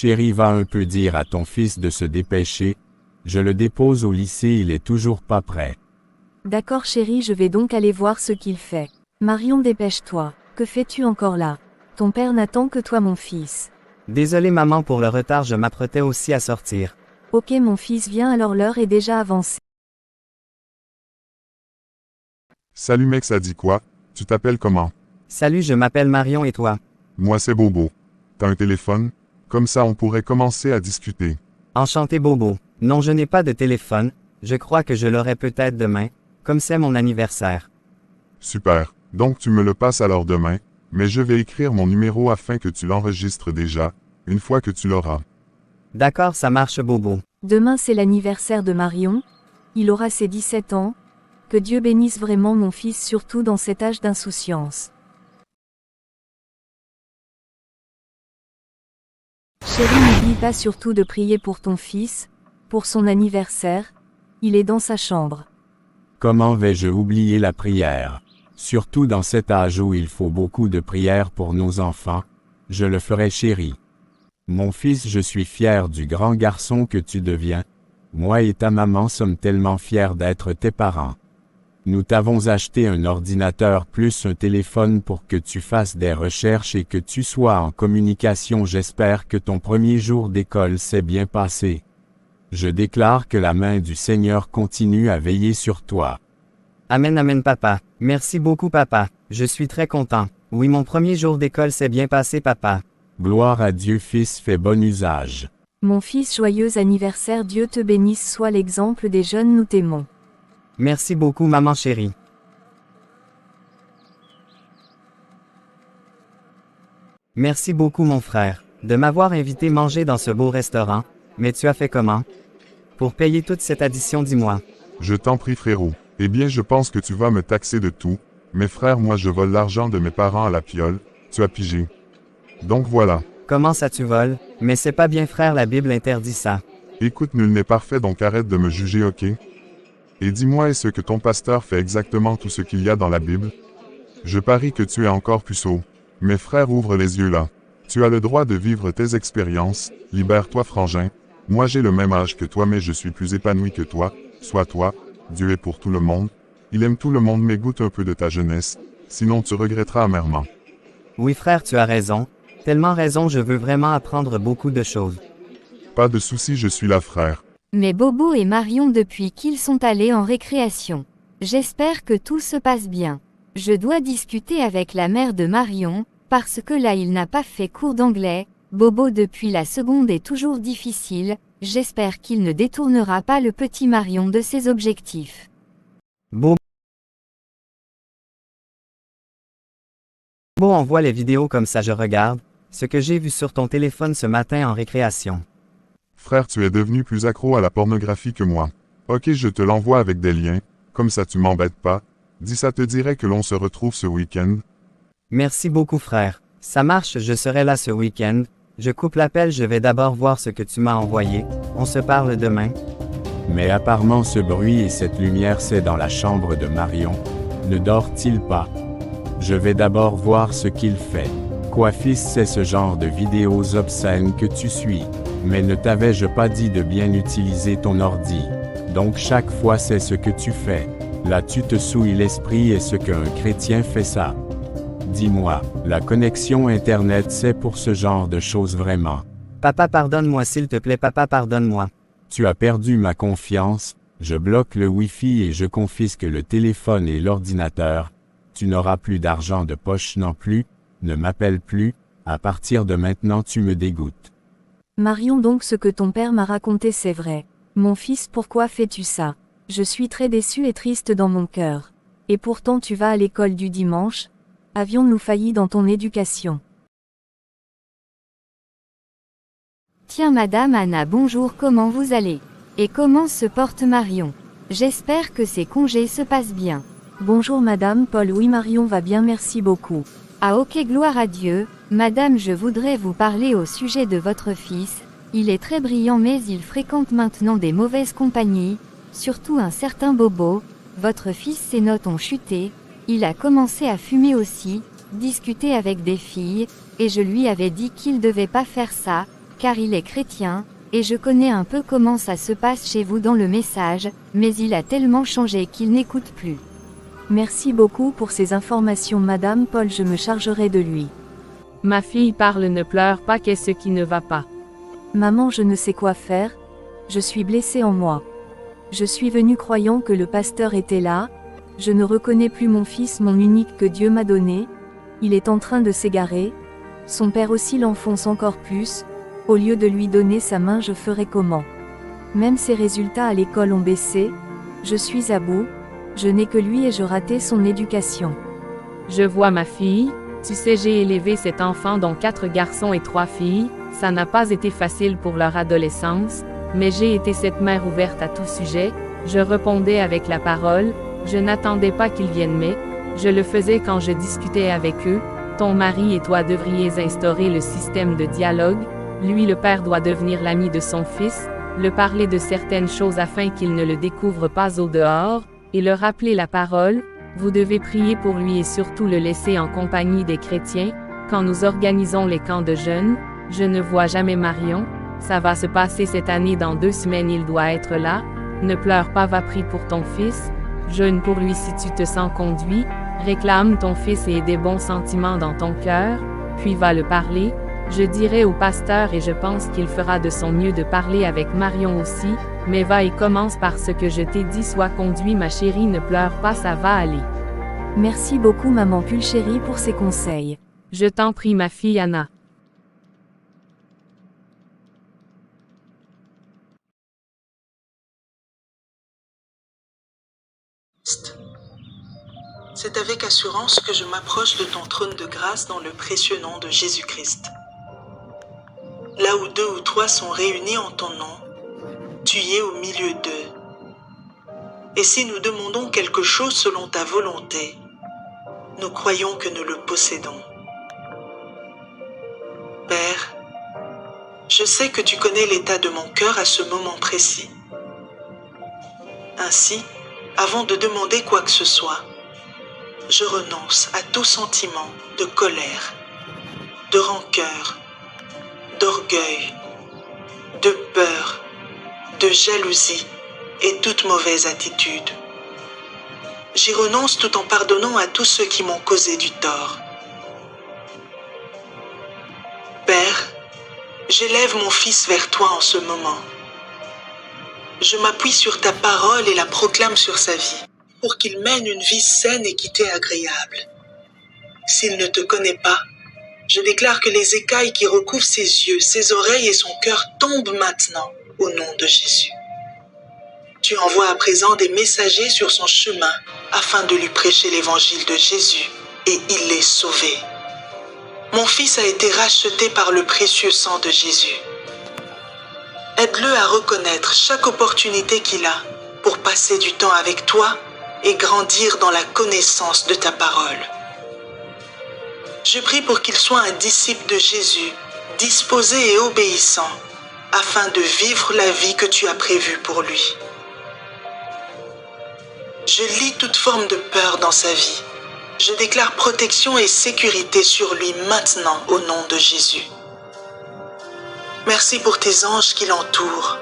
Chérie, va un peu dire à ton fils de se dépêcher. Je le dépose au lycée, il est toujours pas prêt. D'accord chérie, je vais donc aller voir ce qu'il fait. Marion, dépêche-toi. Que fais-tu encore là? Ton père n'attend que toi mon fils. Désolé maman pour le retard, je m'apprêtais aussi à sortir. Ok mon fils, viens alors, l'heure est déjà avancée. Salut mec, ça dit quoi? Tu t'appelles comment? Salut, je m'appelle Marion et toi? Moi c'est Bobo. T'as un téléphone? Comme ça on pourrait commencer à discuter. Enchanté Bobo. Non, je n'ai pas de téléphone, je crois que je l'aurai peut-être demain, comme c'est mon anniversaire. Super. Donc tu me le passes alors demain, mais je vais écrire mon numéro afin que tu l'enregistres déjà, une fois que tu l'auras. D'accord, ça marche Bobo. Demain c'est l'anniversaire de Marion. Il aura ses 17 ans. Que Dieu bénisse vraiment mon fils, surtout dans cet âge d'insouciance. Chérie, n'oublie pas surtout de prier pour ton fils, pour son anniversaire. Il est dans sa chambre. Comment vais-je oublier la prière? Surtout dans cet âge où il faut beaucoup de prières pour nos enfants. Je le ferai chérie. Mon fils, je suis fier du grand garçon que tu deviens. Moi et ta maman sommes tellement fiers d'être tes parents. Nous t'avons acheté un ordinateur plus un téléphone pour que tu fasses des recherches et que tu sois en communication. J'espère que ton premier jour d'école s'est bien passé. Je déclare que la main du Seigneur continue à veiller sur toi. Amen amen papa. Merci beaucoup papa. Je suis très content. Oui, mon premier jour d'école s'est bien passé papa. Gloire à Dieu, fils, fais bon usage. Mon fils, joyeux anniversaire, Dieu te bénisse, sois l'exemple des jeunes, nous t'aimons. Merci beaucoup maman chérie. Merci beaucoup mon frère, de m'avoir invité manger dans ce beau restaurant, mais tu as fait comment? Pour payer toute cette addition, dis-moi. Je t'en prie frérot. Eh bien je pense que tu vas me taxer de tout. Mes frères, moi je vole l'argent de mes parents à la piole, tu as pigé. Donc voilà. Comment ça tu voles? Mais c'est pas bien frère, la Bible interdit ça. Écoute, nul n'est parfait, donc arrête de me juger, ok? Et dis-moi, est-ce que ton pasteur fait exactement tout ce qu'il y a dans la Bible? Je parie que tu es encore puceau. Mes frères, ouvre les yeux là. Tu as le droit de vivre tes expériences, libère-toi frangin. Moi j'ai le même âge que toi mais je suis plus épanoui que toi, sois toi, Dieu est pour tout le monde. Il aime tout le monde mais goûte un peu de ta jeunesse, sinon tu regretteras amèrement. Oui frère, tu as raison. Tellement raison, je veux vraiment apprendre beaucoup de choses. Pas de souci, je suis là frère. Mais Bobo et Marion depuis qu'ils sont allés en récréation. J'espère que tout se passe bien. Je dois discuter avec la mère de Marion, parce que là il n'a pas fait cours d'anglais. Bobo depuis la seconde est toujours difficile, j'espère qu'il ne détournera pas le petit Marion de ses objectifs. Bobo envoie les vidéos comme ça je regarde, ce que j'ai vu sur ton téléphone ce matin en récréation. Frère, tu es devenu plus accro à la pornographie que moi. Ok, je te l'envoie avec des liens, comme ça tu m'embêtes pas. Dis, ça te dirait que l'on se retrouve ce week-end? Merci beaucoup frère. Ça marche, je serai là ce week-end. Je coupe l'appel, je vais d'abord voir ce que tu m'as envoyé. On se parle demain. Mais apparemment ce bruit et cette lumière, c'est dans la chambre de Marion. Ne dort-il pas? Je vais d'abord voir ce qu'il fait. Quoi fils, c'est ce genre de vidéos obscènes que tu suis. Mais ne t'avais-je pas dit de bien utiliser ton ordi? Donc chaque fois c'est ce que tu fais. Là tu te souilles l'esprit, et ce qu'un chrétien fait ça. Dis-moi, la connexion Internet c'est pour ce genre de choses vraiment? Papa pardonne-moi s'il te plaît, papa pardonne-moi. Tu as perdu ma confiance, je bloque le Wi-Fi et je confisque le téléphone et l'ordinateur. Tu n'auras plus d'argent de poche non plus, ne m'appelle plus, à partir de maintenant tu me dégoûtes. Marion, donc ce que ton père m'a raconté c'est vrai. Mon fils, pourquoi fais-tu ça? Je suis très déçue et triste dans mon cœur. Et pourtant tu vas à l'école du dimanche? Avions-nous failli dans ton éducation? Tiens Madame Anna, bonjour, comment vous allez? Et comment se porte Marion? J'espère que ses congés se passent bien. Bonjour Madame Paul, oui Marion va bien, merci beaucoup. Ah ok, gloire à Dieu. Madame, je voudrais vous parler au sujet de votre fils. Il est très brillant mais il fréquente maintenant des mauvaises compagnies, surtout un certain Bobo. Votre fils, ses notes ont chuté, il a commencé à fumer aussi, discuter avec des filles, et je lui avais dit qu'il devait pas faire ça, car il est chrétien, et je connais un peu comment ça se passe chez vous dans le message, mais il a tellement changé qu'il n'écoute plus. Merci beaucoup pour ces informations Madame Paul, je me chargerai de lui. Ma fille parle, ne pleure pas, qu'est-ce qui ne va pas? Maman, je ne sais quoi faire, je suis blessée en moi. Je suis venue croyant que le pasteur était là, je ne reconnais plus mon fils, mon unique que Dieu m'a donné, il est en train de s'égarer, son père aussi l'enfonce encore plus, au lieu de lui donner sa main je ferai comment? Même ses résultats à l'école ont baissé, je suis à bout, je n'ai que lui et je ratais son éducation. Je vois ma fille, tu sais j'ai élevé cet enfant dont 4 garçons et 3 filles, ça n'a pas été facile pour leur adolescence, mais j'ai été cette mère ouverte à tout sujet, je répondais avec la parole, je n'attendais pas qu'ils viennent mais, je le faisais quand je discutais avec eux, ton mari et toi devriez instaurer le système de dialogue, lui le père doit devenir l'ami de son fils, le parler de certaines choses afin qu'il ne le découvre pas au dehors, et le rappeler la parole, vous devez prier pour lui et surtout le laisser en compagnie des chrétiens, quand nous organisons les camps de jeunes, je ne vois jamais Marion, ça va se passer cette année dans 2 semaines il doit être là, ne pleure pas va prier pour ton fils, jeûne pour lui si tu te sens conduit, réclame ton fils et aie des bons sentiments dans ton cœur, puis va le parler, je dirai au pasteur et je pense qu'il fera de son mieux de parler avec Marion aussi, mais va et commence par ce que je t'ai dit, sois conduit ma chérie, ne pleure pas, ça va aller. Merci beaucoup maman Pulchérie pour ces conseils. Je t'en prie ma fille Anna. C'est avec assurance que je m'approche de ton trône de grâce dans le précieux nom de Jésus-Christ. Là où 2 ou 3 sont réunis en ton nom, tu y es au milieu d'eux. Et si nous demandons quelque chose selon ta volonté, nous croyons que nous le possédons. Père, je sais que tu connais l'état de mon cœur à ce moment précis. Ainsi, avant de demander quoi que ce soit, je renonce à tout sentiment de colère, de rancœur, d'orgueil, de peur, de jalousie et toute mauvaise attitude. J'y renonce tout en pardonnant à tous ceux qui m'ont causé du tort. Père, j'élève mon fils vers toi en ce moment. Je m'appuie sur ta parole et la proclame sur sa vie, pour qu'il mène une vie saine et qui t'est agréable. S'il ne te connaît pas, je déclare que les écailles qui recouvrent ses yeux, ses oreilles et son cœur tombent maintenant au nom de Jésus. Tu envoies à présent des messagers sur son chemin afin de lui prêcher l'évangile de Jésus et il est sauvé. Mon fils a été racheté par le précieux sang de Jésus. Aide-le à reconnaître chaque opportunité qu'il a pour passer du temps avec toi et grandir dans la connaissance de ta parole. Je prie pour qu'il soit un disciple de Jésus, disposé et obéissant, afin de vivre la vie que tu as prévue pour lui. Je lis toute forme de peur dans sa vie. Je déclare protection et sécurité sur lui maintenant au nom de Jésus. Merci pour tes anges qui l'entourent.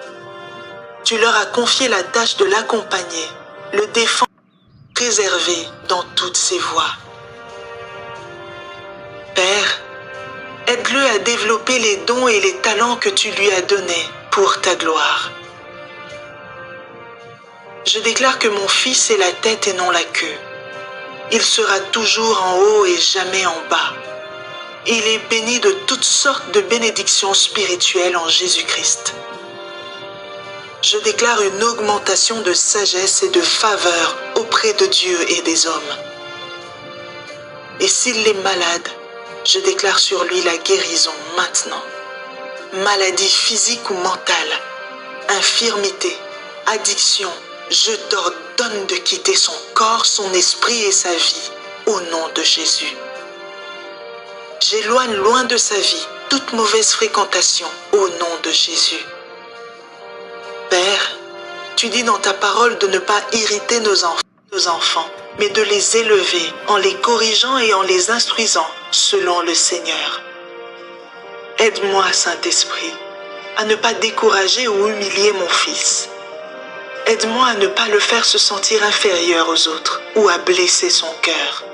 Tu leur as confié la tâche de l'accompagner, le défendre, préserver dans toutes ses voies. Père, aide-le à développer les dons et les talents que tu lui as donnés pour ta gloire. Je déclare que mon fils est la tête et non la queue. Il sera toujours en haut et jamais en bas. Il est béni de toutes sortes de bénédictions spirituelles en Jésus-Christ. Je déclare une augmentation de sagesse et de faveur auprès de Dieu et des hommes. Et s'il est malade, je déclare sur lui la guérison maintenant. Maladie physique ou mentale, infirmité, addiction, je t'ordonne de quitter son corps, son esprit et sa vie, au nom de Jésus. J'éloigne loin de sa vie toute mauvaise fréquentation, au nom de Jésus. Père, tu dis dans ta parole de ne pas irriter nos enfants, mais de les élever en les corrigeant et en les instruisant selon le Seigneur. Aide-moi, Saint-Esprit, à ne pas décourager ou humilier mon fils. Aide-moi à ne pas le faire se sentir inférieur aux autres ou à blesser son cœur.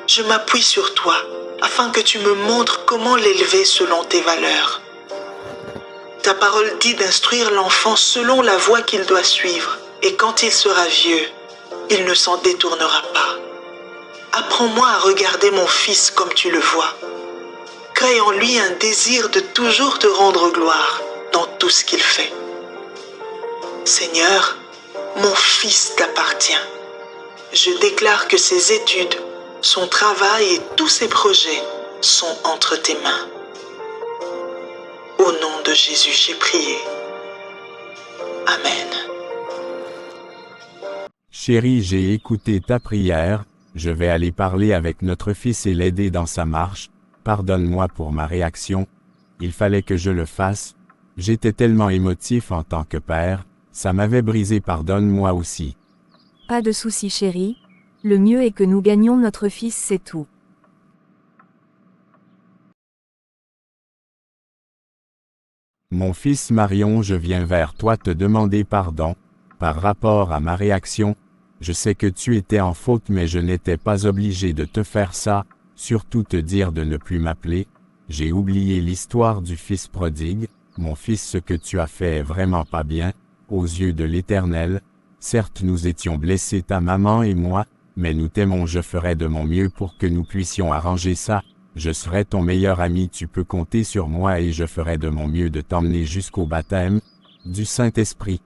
Je m'appuie sur toi afin que tu me montres comment l'élever selon tes valeurs. Ta parole dit d'instruire l'enfant selon la voie qu'il doit suivre, et quand il sera vieux, il ne s'en détournera pas. Apprends-moi à regarder mon fils comme tu le vois. Crée en lui un désir de toujours te rendre gloire dans tout ce qu'il fait. Seigneur, mon fils t'appartient. Je déclare que ses études, son travail et tous ses projets sont entre tes mains. Au nom de Jésus, j'ai prié. Amen. Chérie, j'ai écouté ta prière, je vais aller parler avec notre fils et l'aider dans sa marche. Pardonne-moi pour ma réaction. Il fallait que je le fasse. J'étais tellement émotif en tant que père, ça m'avait brisé, pardonne-moi aussi. Pas de souci chérie. Le mieux est que nous gagnions notre fils, c'est tout. Mon fils Marion, je viens vers toi te demander pardon, par rapport à ma réaction. Je sais que tu étais en faute mais je n'étais pas obligé de te faire ça, surtout te dire de ne plus m'appeler. J'ai oublié l'histoire du fils prodigue. Mon fils, ce que tu as fait est vraiment pas bien, aux yeux de l'Éternel. Certes nous étions blessés ta maman et moi, mais nous t'aimons, je ferai de mon mieux pour que nous puissions arranger ça. Je serai ton meilleur ami, tu peux compter sur moi et je ferai de mon mieux de t'emmener jusqu'au baptême du Saint-Esprit.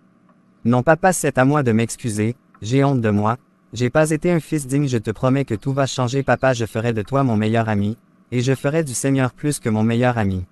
Non papa, c'est à moi de m'excuser, j'ai honte de moi, j'ai pas été un fils digne, je te promets que tout va changer papa, je ferai de toi mon meilleur ami, et je ferai du Seigneur plus que mon meilleur ami.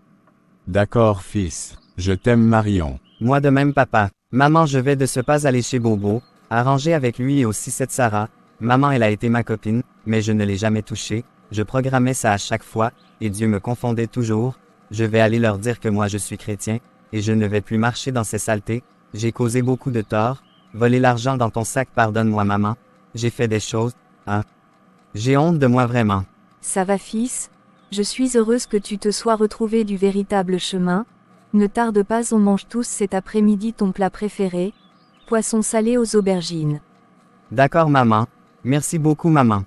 D'accord fils, je t'aime Marion. Moi de même papa. Maman, je vais de ce pas aller chez Bobo, arranger avec lui et aussi cette Sarah. Maman, elle a été ma copine, mais je ne l'ai jamais touchée, je programmais ça à chaque fois, et Dieu me confondait toujours. Je vais aller leur dire que moi je suis chrétien, et je ne vais plus marcher dans ces saletés. J'ai causé beaucoup de tort, volé l'argent dans ton sac, pardonne-moi maman, j'ai fait des choses, j'ai honte de moi vraiment. Ça va fils? Je suis heureuse que tu te sois retrouvé du véritable chemin. Ne tarde pas, on mange tous cet après-midi ton plat préféré, poisson salé aux aubergines. D'accord maman, merci beaucoup maman.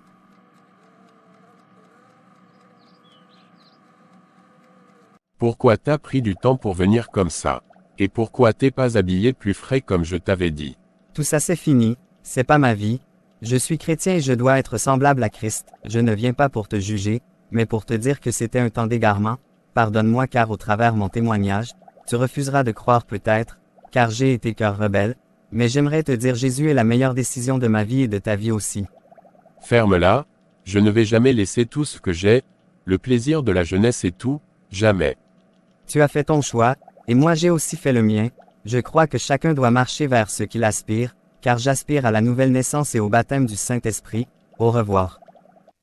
Pourquoi t'as pris du temps pour venir comme ça? Et pourquoi t'es pas habillé plus frais comme je t'avais dit? Tout ça c'est fini, c'est pas ma vie. Je suis chrétien et je dois être semblable à Christ. Je ne viens pas pour te juger, mais pour te dire que c'était un temps d'égarement. Pardonne-moi car au travers mon témoignage, tu refuseras de croire peut-être, car j'ai été cœur rebelle, mais j'aimerais te dire Jésus est la meilleure décision de ma vie et de ta vie aussi. Ferme-la, je ne vais jamais laisser tout ce que j'ai, le plaisir de la jeunesse et tout, jamais. Tu as fait ton choix, et moi j'ai aussi fait le mien. Je crois que chacun doit marcher vers ce qu'il aspire, car j'aspire à la nouvelle naissance et au baptême du Saint-Esprit. Au revoir.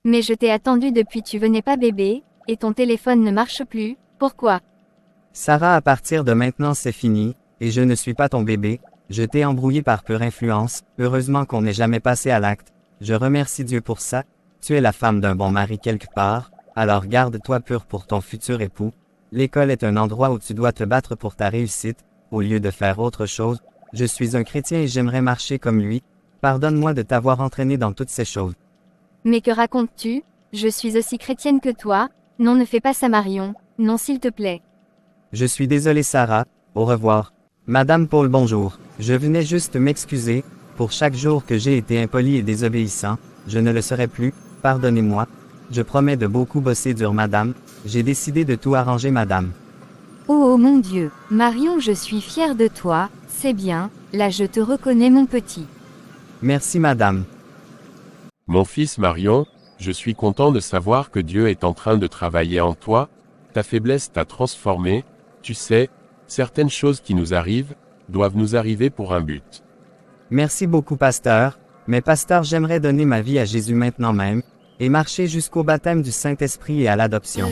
Mais je t'ai attendu depuis tu venais pas bébé, et ton téléphone ne marche plus, pourquoi? Sarah, à partir de maintenant c'est fini, et je ne suis pas ton bébé, je t'ai embrouillé par pure influence, heureusement qu'on n'ait jamais passé à l'acte, je remercie Dieu pour ça, tu es la femme d'un bon mari quelque part, alors garde-toi pure pour ton futur époux. L'école est un endroit où tu dois te battre pour ta réussite, au lieu de faire autre chose. Je suis un chrétien et j'aimerais marcher comme lui. Pardonne-moi de t'avoir entraîné dans toutes ces choses. Mais que racontes-tu? Je suis aussi chrétienne que toi. Non, ne fais pas ça Marion, non s'il te plaît. Je suis désolé Sarah, au revoir. Madame Paul, bonjour. Je venais juste m'excuser, pour chaque jour que j'ai été impoli et désobéissant, je ne le serai plus, pardonnez-moi. Je promets de beaucoup bosser dur madame, j'ai décidé de tout arranger madame. Oh mon Dieu, Marion, je suis fière de toi, c'est bien, là je te reconnais mon petit. Merci madame. Mon fils Marion, je suis content de savoir que Dieu est en train de travailler en toi, ta faiblesse t'a transformé, tu sais, certaines choses qui nous arrivent, doivent nous arriver pour un but. Merci beaucoup pasteur, mais pasteur j'aimerais donner ma vie à Jésus maintenant même, et marcher jusqu'au baptême du Saint-Esprit et à l'adoption.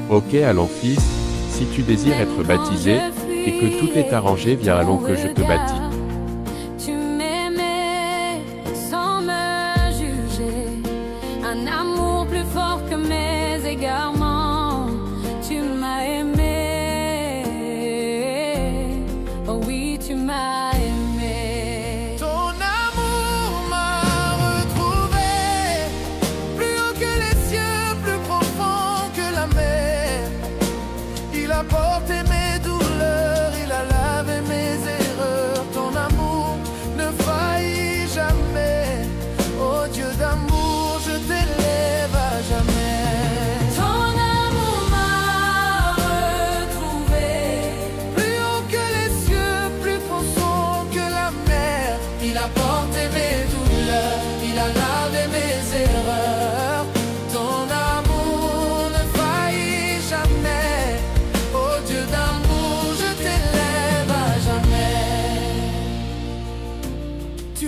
Ok allons fils, si tu désires être baptisé, et que tout est arrangé viens allons que je te baptise. Tu m'aimais sans me juger, un amour plus fort que mes égarements. Tu m'as aimé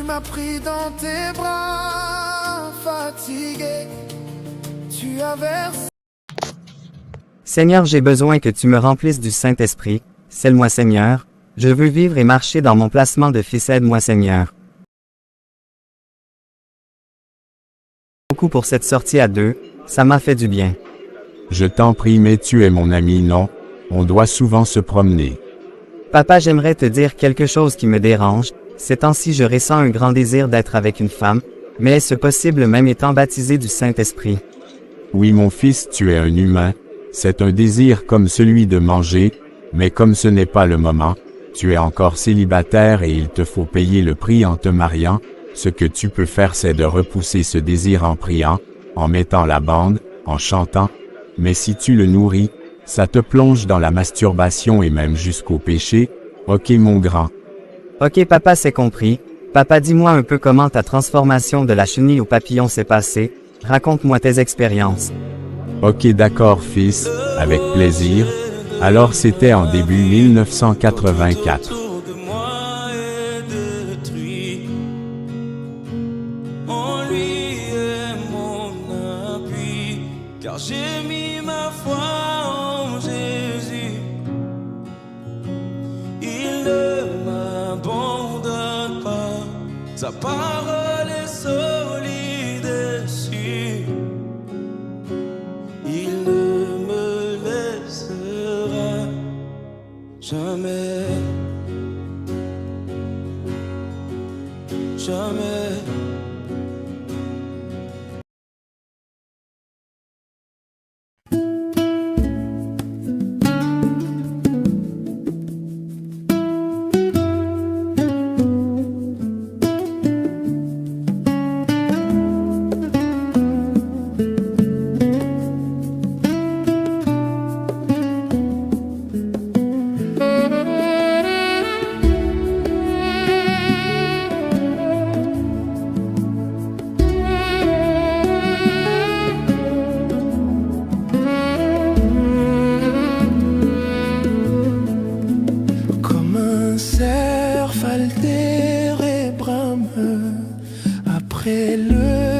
m'as pris dans tes bras, fatigué, tu as versé. Seigneur, j'ai besoin que tu me remplisses du Saint-Esprit. Scelle-moi, Seigneur. Je veux vivre et marcher dans mon placement de fils. Aide-moi, Seigneur. Beaucoup pour cette sortie à deux, ça m'a fait du bien. Je t'en prie, mais tu es mon ami, non? On doit souvent se promener. Papa, j'aimerais te dire quelque chose qui me dérange. Ces temps-ci, je ressens un grand désir d'être avec une femme, mais est-ce possible même étant baptisé du Saint-Esprit? Oui, mon fils, tu es un humain. C'est un désir comme celui de manger, mais comme ce n'est pas le moment, tu es encore célibataire et il te faut payer le prix en te mariant. Ce que tu peux faire, c'est de repousser ce désir en priant, en mettant la bande, en chantant. Mais si tu le nourris, ça te plonge dans la masturbation et même jusqu'au péché. Ok, mon grand. Ok, papa, c'est compris. Papa, dis-moi un peu comment ta transformation de la chenille au papillon s'est passée. Raconte-moi tes expériences. Ok, d'accord, fils, avec plaisir. Alors c'était en début 1984. Car j'ai mis ma foi en Jésus. Il ne m'abandonne pas. Sa parole est solide et sûre. Il ne me laissera jamais. Jamais. Altéré brame après le